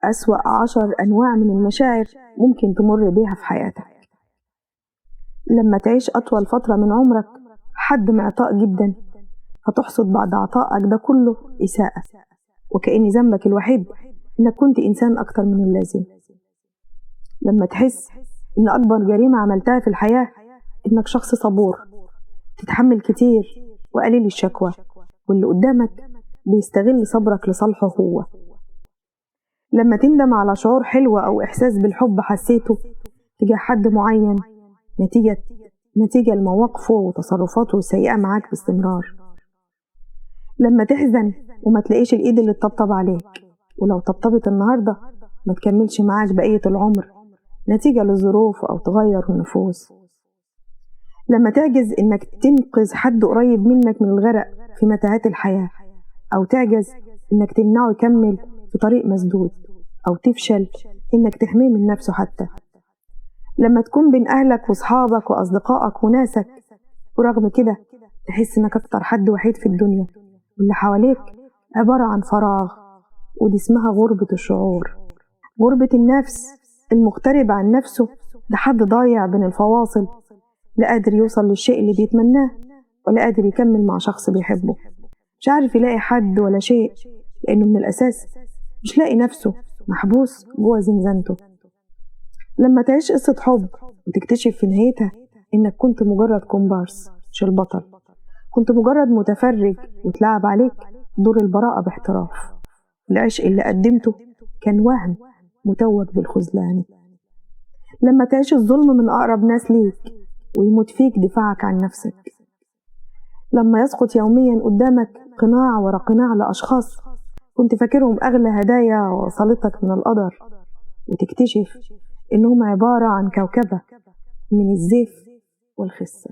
أسوأ 10 أنواع من المشاعر ممكن تمر بيها في حياتك. لما تعيش أطول فترة من عمرك حد معطاء جدا، فتحصد بعد عطائك ده كله إساءة، وكأن ذنبك الوحيد إنك كنت إنسان أكتر من اللازم. لما تحس إن أكبر جريمة عملتها في الحياة إنك شخص صبور، تتحمل كتير وقليل الشكوى، واللي قدامك بيستغل صبرك لصالحه هو. لما تندم على شعور حلو أو إحساس بالحب حسيته تجاه حد معين نتيجة لمواقفه وتصرفاته السيئة معاك باستمرار. لما تحزن وما تلاقيش الإيد اللي تطبطب عليك، ولو طبطبت النهاردة ما تكملش معاك بقية العمر نتيجة للظروف أو تغير النفوس. لما تعجز إنك تنقذ حد قريب منك من الغرق في متاهات الحياة، أو تعجز إنك تمنعه يكمل في طريق مسدود، أو تفشل إنك تحميه من نفسه حتى. لما تكون بين أهلك وصحابك وأصدقائك وناسك، ورغم كده تحس إنك أكتر حد وحيد في الدنيا، واللي حواليك عبارة عن فراغ، ودي اسمها غربة الشعور. غربة النفس، المغترب عن نفسه ده حد ضايع بين الفواصل، لا قادر يوصل للشيء اللي بيتمناه، ولا قادر يكمل مع شخص بيحبه، مش عارف يلاقي حد ولا شيء، لأنه من الأساس مش لاقي نفسه، محبوس جوه زنزانته. لما تعيش قصة حب وتكتشف في نهايتها إنك كنت مجرد كومبارس مش البطل، كنت مجرد متفرج وتلعب عليك دور البراءة باحتراف، العشق اللي قدمته كان وهم متوج بالخذلان. لما تعيش الظلم من أقرب ناس ليك ويموت فيك دفاعك عن نفسك. لما يسقط يوميا قدامك قناع ورا قناع لأشخاص كنت فاكرهم أغلى هدايا وصلتك من القدر، وتكتشف إنهم عبارة عن كوكبة من الزيف والخسة.